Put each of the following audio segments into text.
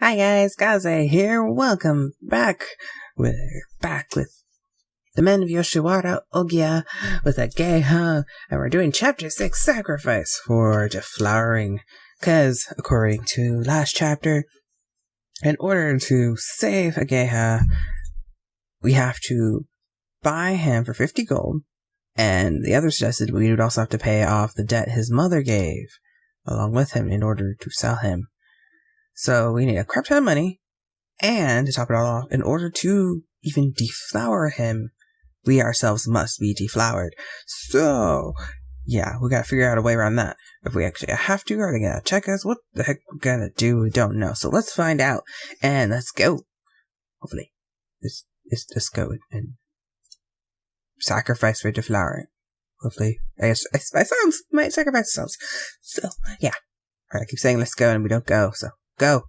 Hi guys, Kaze here. Welcome back. We're back with the men of Yoshiwara, Ohgiya, with Ageha, and we're doing Chapter 6, Sacrifice for Deflowering. Because, according to last chapter, in order to save Ageha, we have to buy him for 50 gold, and the other suggested we would also have to pay off the debt his mother gave along with him in order to sell him. So we need a crap ton of money, and to top it all off, in order to even deflower him, we ourselves must be deflowered. So, yeah, we gotta figure out a way around that. If we actually have to, are they gonna check us? What the heck we're gonna do? We don't know. So let's find out, and let's go. Hopefully, let's go and sacrifice for deflowering. Hopefully, I might sacrifice ourselves. So, yeah. Alright, I keep saying let's go, and we don't go, so go.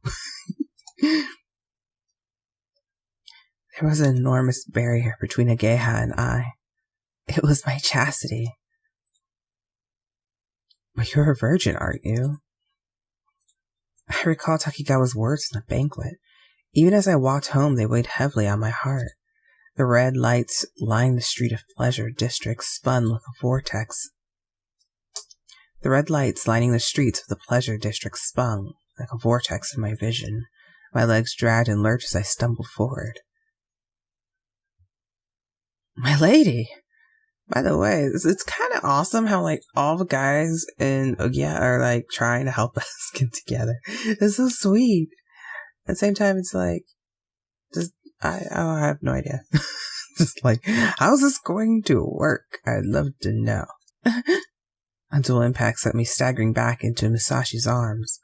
There was an enormous barrier between Ageha and I. It was my chastity. But you're a virgin, aren't you? I recall Takigawa's words in the banquet. Even as I walked home, they weighed heavily on my heart. The red lights lining the street of Pleasure District spun like a vortex. The red lights lining the streets of the Pleasure District spun like a vortex in my vision. My legs dragged and lurched as I stumbled forward. My lady! By the way, it's kind of awesome how, all the guys in Ohgiya are, trying to help us get together. It's so sweet. At the same time, it's I have no idea. Just how's this going to work? I'd love to know. A dual impact sent me staggering back into Musashi's arms.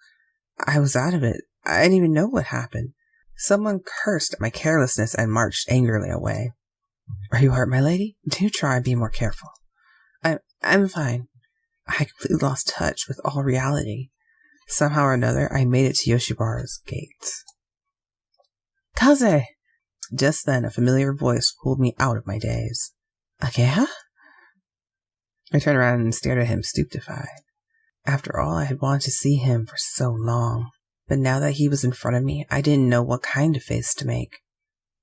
I was out of it. I didn't even know what happened. Someone cursed at my carelessness and marched angrily away. Are you hurt, my lady? Do try and be more careful. I'm fine. I completely lost touch with all reality. Somehow or another, I made it to Yoshiwara's gates. Kaze! Just then, a familiar voice pulled me out of my daze. Ageha? I turned around and stared at him, stupefied. After all, I had wanted to see him for so long. But now that he was in front of me, I didn't know what kind of face to make.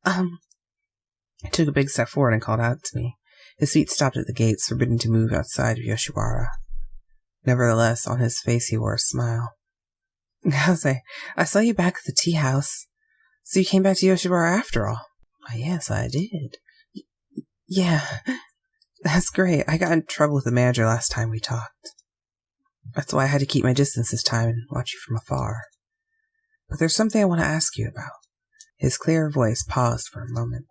He took a big step forward and called out to me. His feet stopped at the gates, forbidden to move outside of Yoshiwara. Nevertheless, on his face he wore a smile. Kaze, I saw you back at the tea house. So you came back to Yoshiwara after all? Why, yes, I did. Yeah, that's great. I got in trouble with the manager last time we talked. That's why I had to keep my distance this time and watch you from afar. But there's something I want to ask you about. His clear voice paused for a moment.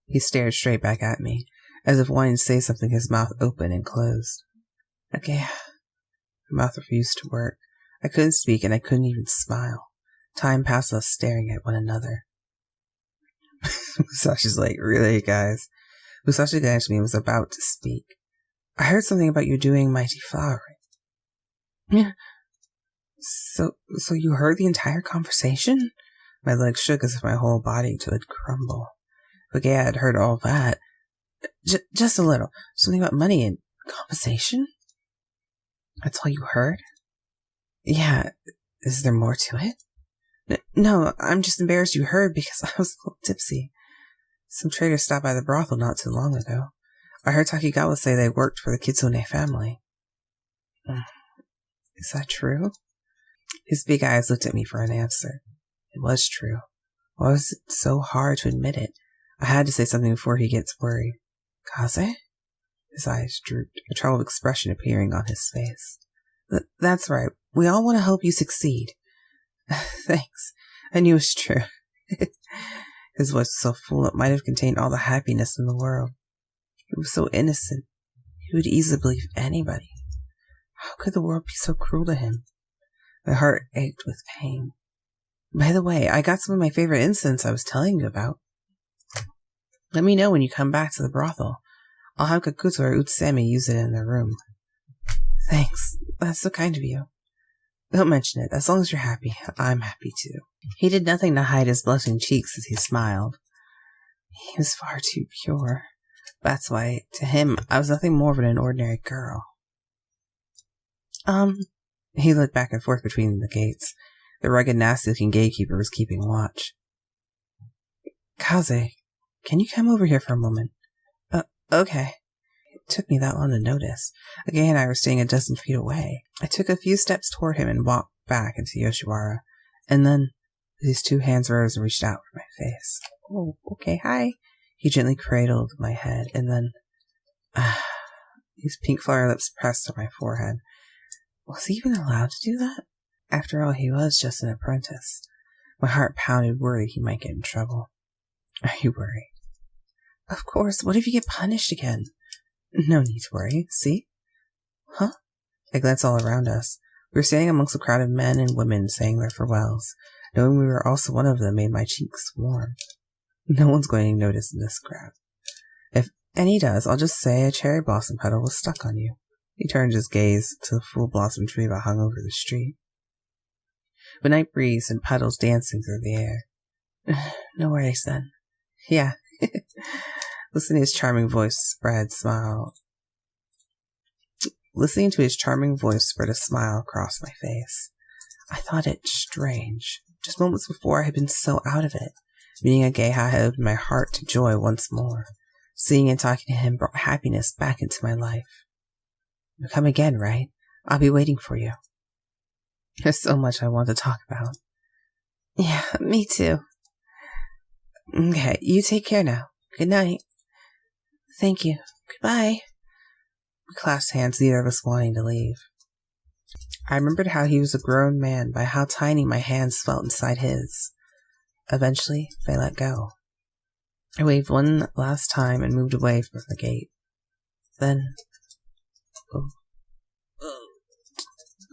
He stared straight back at me, as if wanting to say something, his mouth open and closed. Okay. My mouth refused to work. I couldn't speak, and I couldn't even smile. Time passed us staring at one another. Musashi's really, guys? Musashi glanced at me and was about to speak. I heard something about you doing my deflowering. Yeah. So you heard the entire conversation? My legs shook as if my whole body would crumble. But I had heard all that. Just a little. Something about money and compensation? That's all you heard? Yeah. Is there more to it? No, I'm just embarrassed you heard because I was a little tipsy. Some traders stopped by the brothel not too long ago. I heard Takigawa say they worked for the Kitsune family. Is that true? His big eyes looked at me for an answer. It was true. Why was it so hard to admit it? I had to say something before he gets worried. Kaze? His eyes drooped, a troubled expression appearing on his face. That's right. We all want to help you succeed. Thanks. I knew it was true. His voice was so full it might have contained all the happiness in the world. He was so innocent. He would easily believe anybody. How could the world be so cruel to him? My heart ached with pain. By the way, I got some of my favorite incense I was telling you about. Let me know when you come back to the brothel. I'll have Gakuto or Utsusemi use it in their room. Thanks. That's so kind of you. Don't mention it. As long as you're happy, I'm happy too. He did nothing to hide his blushing cheeks as he smiled. He was far too pure. That's why, to him, I was nothing more than an ordinary girl. He looked back and forth between the gates. The rugged, nasty-looking gatekeeper was keeping watch. Kaze, can you come over here for a moment? Okay. It took me that long to notice. Ageha and I were staying a dozen feet away. I took a few steps toward him and walked back into Yoshiwara. And then his two hands rose and reached out for my face. Oh, okay, hi. He gently cradled my head, and then his pink flower lips pressed on my forehead. Was he even allowed to do that? After all, he was just an apprentice. My heart pounded, worried he might get in trouble. Are you worried? Of course. What if you get punished again? No need to worry. See? Huh? I glanced all around us. We were standing amongst a crowd of men and women saying their farewells. Knowing we were also one of them made my cheeks warm. No one's going to notice in this crowd. If any does, I'll just say a cherry blossom petal was stuck on you. He turned his gaze to the full blossom tree that hung over the street. The night breeze and petals dancing through the air. No worries then. Yeah. Listening to his charming voice spread a smile across my face. I thought it strange. Just moments before I had been so out of it. Meeting Ageha had opened my heart to joy once more. Seeing and talking to him brought happiness back into my life. You'll come again, right? I'll be waiting for you. There's so much I want to talk about. Yeah, me too. Okay, you take care now. Good night. Thank you. Goodbye. We clasped hands, neither of us wanting to leave. I remembered how he was a grown man by how tiny my hands felt inside his. Eventually, they let go. I waved one last time and moved away from the gate. Then,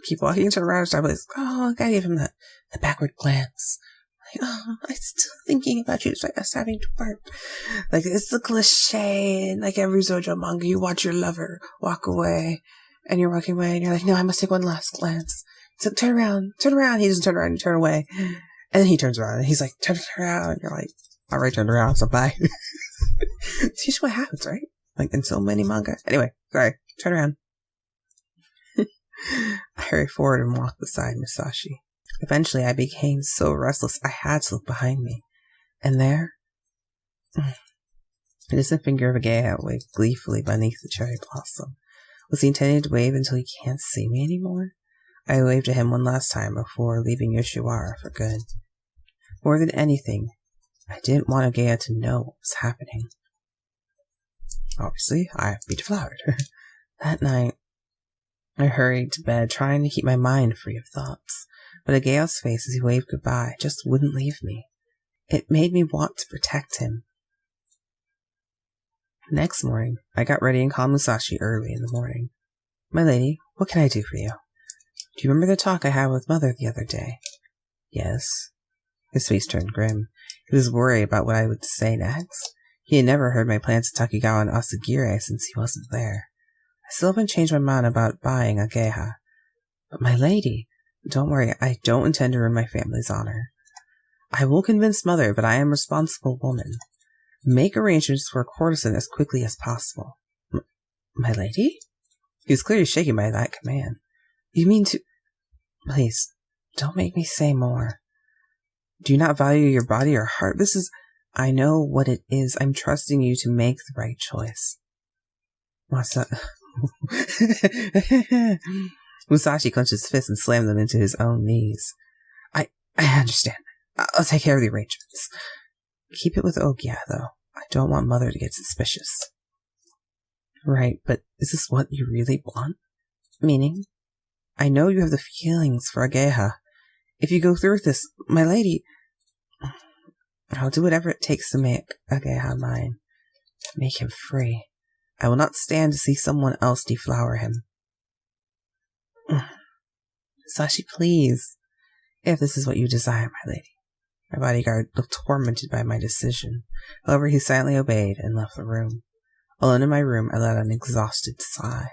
keep walking and turn around and start with, I gave him that backward glance. I'm still thinking about you. It's like us having to part. Like, it's the cliche. Like every Zojo manga, you watch your lover walk away, and you're walking away, and you're like, no, I must take one last glance. So turn around. He doesn't turn around, you turn away. And then he turns around, and he's like, turn around. And you're like, all right, turn around, so bye. It's usually what happens, right? Like in so many manga. Anyway, sorry, turn around. I hurried forward and walked beside Musashi. Eventually, I became so restless I had to look behind me. And there, the distant finger of Ageha waved gleefully beneath the cherry blossom. Was he intending to wave until he can't see me anymore? I waved to him one last time before leaving Yoshiwara for good. More than anything, I didn't want Ageha to know what was happening. Obviously, I have to be deflowered. That night, I hurried to bed, trying to keep my mind free of thoughts. But Ageha's face as he waved goodbye just wouldn't leave me. It made me want to protect him. Next morning, I got ready and called Musashi early in the morning. My lady, what can I do for you? Do you remember the talk I had with Mother the other day? Yes. His face turned grim. He was worried about what I would say next. He had never heard my plans to Takigawa and Asagiri since he wasn't there. I still haven't changed my mind about buying Ageha. But my lady, don't worry, I don't intend to ruin my family's honor. I will convince Mother that I am a responsible woman. Make arrangements for a courtesan as quickly as possible. My lady? He was clearly shaken by that command. You mean to... Please, don't make me say more. Do you not value your body or heart? This is... I know what it is. I'm trusting you to make the right choice. Musashi clenched his fists and slammed them into his own knees. I understand. I'll take care of the arrangements. Keep it with Ohgiya, though. I don't want Mother to get suspicious. Right, but is this what you really want? Meaning? I know you have the feelings for Ageha. If you go through with this, my lady... I'll do whatever it takes to make Ageha mine. Make him free. I will not stand to see someone else deflower him. Sashi, please. If this is what you desire, my lady. My bodyguard looked tormented by my decision. However, he silently obeyed and left the room. Alone in my room, I let out an exhausted sigh.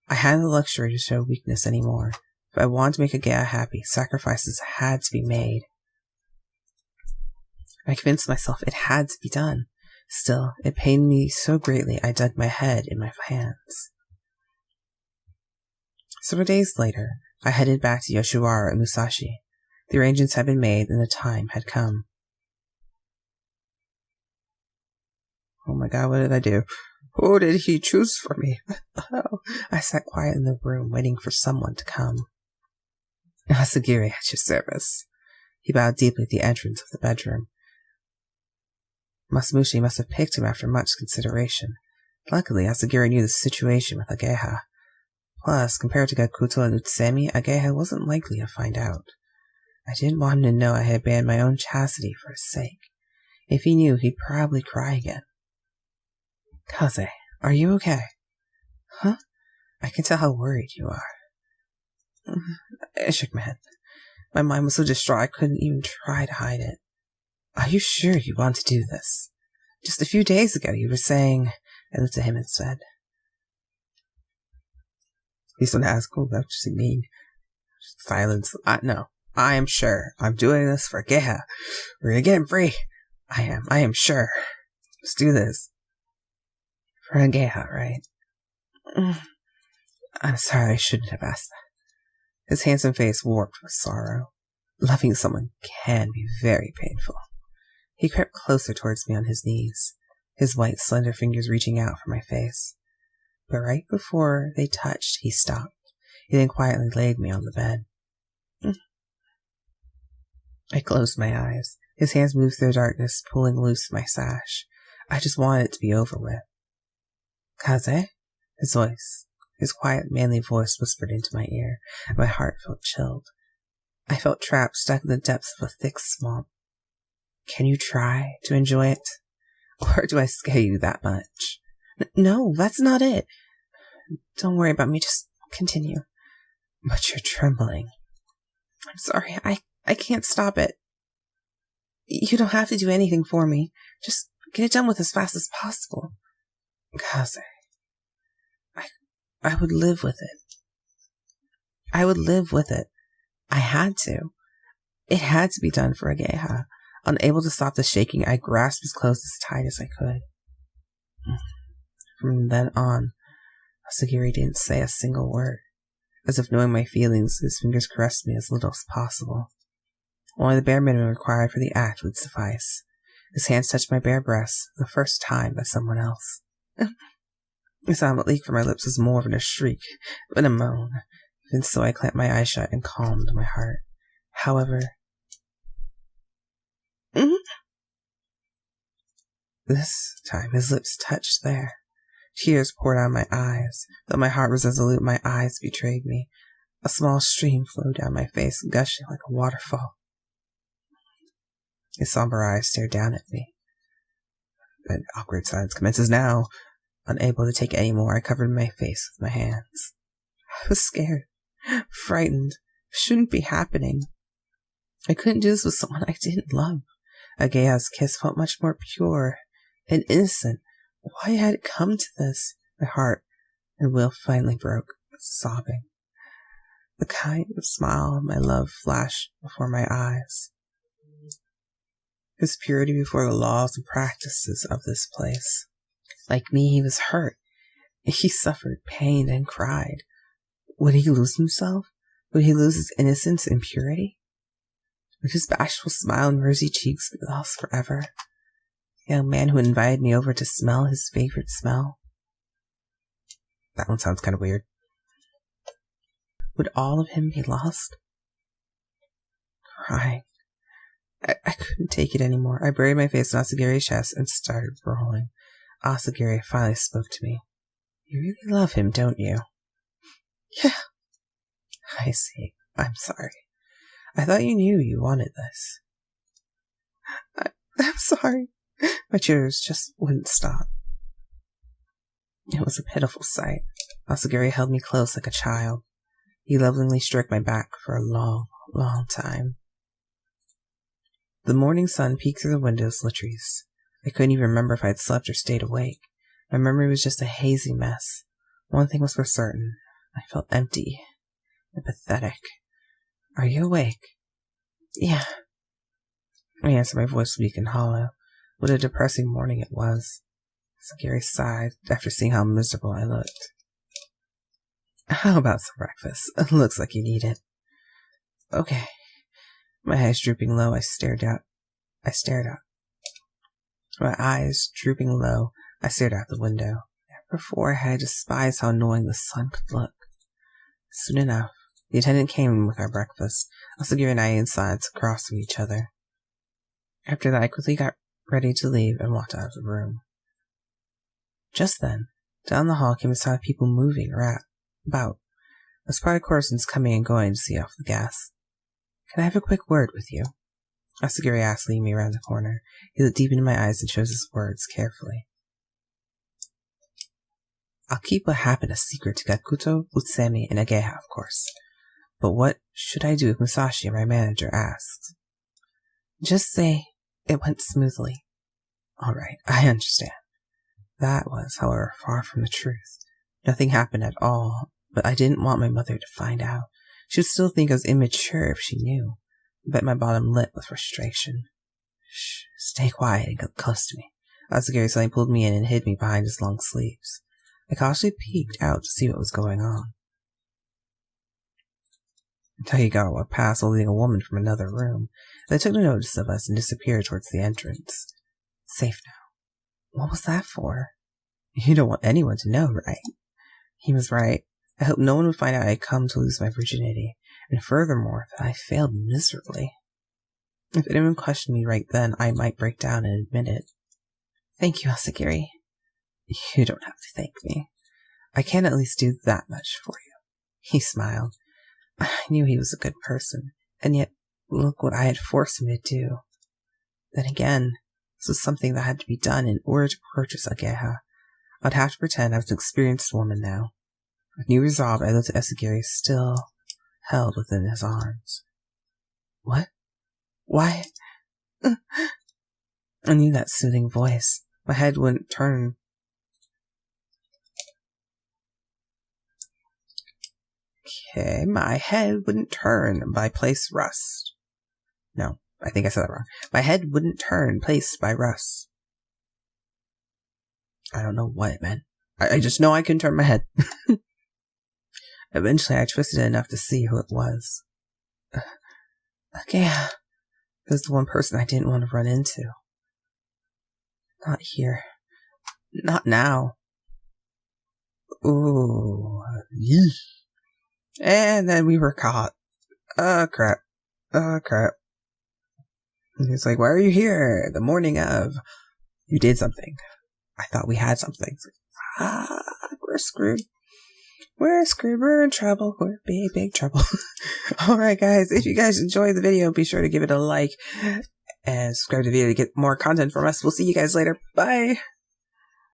I hadn't the luxury to show weakness anymore. If I wanted to make Ageha happy, sacrifices had to be made. I convinced myself it had to be done. Still, it pained me so greatly I dug my head in my hands. Several days later, I headed back to Yoshiwara and Musashi. The arrangements had been made, and the time had come. Oh my god, what did I do? Who did he choose for me? Oh, I sat quiet in the room, waiting for someone to come. Asagiri at your service. He bowed deeply at the entrance of the bedroom. Masamushi must have picked him after much consideration. Luckily, Asagiri knew the situation with Ageha. Plus, compared to Gakuto and Utsusemi, Ageha wasn't likely to find out. I didn't want him to know I had banned my own chastity for his sake. If he knew, he'd probably cry again. Kaze, are you okay? Huh? I can tell how worried you are. I shook my head. My mind was so distraught I couldn't even try to hide it. Are you sure you want to do this? Just a few days ago you were saying... I looked at him and said... He's going to ask, what does he mean? Silence. No, I am sure. I'm doing this for Ageha. We're going to get him free. I am sure. Let's do this. For Ageha, right? I'm sorry, I shouldn't have asked that. His handsome face warped with sorrow. Loving someone can be very painful. He crept closer towards me on his knees, his white, slender fingers reaching out for my face. But right before they touched, he stopped. He then quietly laid me on the bed. I closed my eyes. His hands moved through the darkness, pulling loose my sash. I just wanted it to be over with. Kaze? His quiet, manly voice whispered into my ear, and my heart felt chilled. I felt trapped, stuck in the depths of a thick swamp. Can you try to enjoy it? Or do I scare you that much? No, that's not it. Don't worry about me, just continue. But you're trembling. I'm sorry, I can't stop it. You don't have to do anything for me. Just get it done with as fast as possible. Kaze, I would live with it. I would live with it. I had to. It had to be done for Ageha. Unable to stop the shaking, I grasped his clothes as tight as I could. From then on, Asagiri didn't say a single word. As if knowing my feelings, his fingers caressed me as little as possible. Only the bare minimum required for the act would suffice. His hands touched my bare breasts, the first time by someone else. The sound that leaked from my lips was more than a shriek, than a moan. Even so, I clamped my eyes shut and calmed my heart. However... This time his lips touched there. Tears poured out of my eyes. Though my heart was resolute, my eyes betrayed me. A small stream flowed down my face, gushing like a waterfall. His somber eyes stared down at me. An awkward silence commences now. Unable to take any more, I covered my face with my hands. I was scared, frightened. It shouldn't be happening. I couldn't do this with someone I didn't love. Ageha's kiss felt much more pure and innocent. Why had it come to this? My heart and will finally broke, sobbing. The kind of smile of my love flashed before my eyes. His purity before the laws and practices of this place. Like me, he was hurt. He suffered pain and cried. Would he lose himself? Would he lose his innocence and purity? Would his bashful smile and rosy cheeks be lost forever? The young man who invited me over to smell his favorite smell? That one sounds kind of weird. Would all of him be lost? Crying. I couldn't take it anymore. I buried my face in Asagiri's chest and started rolling. Asagiri finally spoke to me. You really love him, don't you? Yeah. I see. I'm sorry. I thought you knew you wanted this. I'm sorry. My tears just wouldn't stop. It was a pitiful sight. Asagiri held me close like a child. He lovingly stroked my back for a long, long time. The morning sun peeked through the windows latrice. I couldn't even remember if I had slept or stayed awake. My memory was just a hazy mess. One thing was for certain. I felt empty and pathetic. Are you awake? Yeah. I answered, my voice weak and hollow. What a depressing morning it was. Asagiri sighed after seeing how miserable I looked. How about some breakfast? It looks like you need it. Okay. My eyes drooping low, I stared out. My eyes drooping low, I stared out the window. Before, I had despised how annoying the sun could look. Soon enough, the attendant came with our breakfast. Asagiri and I inside across from each other. After that, I quickly got ready to leave and walked out of the room. Just then, down the hall came a sound of people moving about. A spot of courtesans coming and going to see off the gas. Can I have a quick word with you? Asagiri asked, leading me around the corner. He looked deep into my eyes and chose his words carefully. I'll keep what happened a secret to Gakuto, Utsusemi, and Ageha, of course. But what should I do if Musashi, my manager, asks? Just say it went smoothly. All right, I understand. That was, however, far from the truth. Nothing happened at all, but I didn't want my mother to find out. She would still think I was immature if she knew. I bet my bottom lit with frustration. Shh, stay quiet and get close to me. Asagiri suddenly pulled me in and hid me behind his long sleeves. I cautiously peeked out to see what was going on. Takigawa passed leading a woman from another room. They took no notice of us and disappeared towards the entrance. Safe now. What was that for? You don't want anyone to know, right? He was right. I hoped no one would find out I had come to lose my virginity, and furthermore, that I failed miserably. If anyone questioned me right then, I might break down and admit it. Thank you, Asagiri. You don't have to thank me. I can at least do that much for you. He smiled. I knew he was a good person, and yet look what I had forced him to do. Then again, this was something that had to be done in order to purchase Ageha. I'd have to pretend I was an experienced woman now. With new resolve, I looked at Asagiri, still held within his arms. What? Why? I knew that soothing voice. My head wouldn't turn. Okay, my head wouldn't turn by place rust. No, I think I said that wrong. My head wouldn't turn placed by rust. I don't know what it meant. I just know I couldn't turn my head. Eventually, I twisted it enough to see who it was. Ageha. It was the one person I didn't want to run into. Not here. Not now. Ooh. Yeesh. And then we were caught. Crap. Crap. And he's like, why are you here? The morning of. You did something. I thought we had something. We're screwed. We're screwed. We're in trouble. We're big trouble. Alright, guys. If you guys enjoyed the video, be sure to give it a like and subscribe to the video to get more content from us. We'll see you guys later. Bye.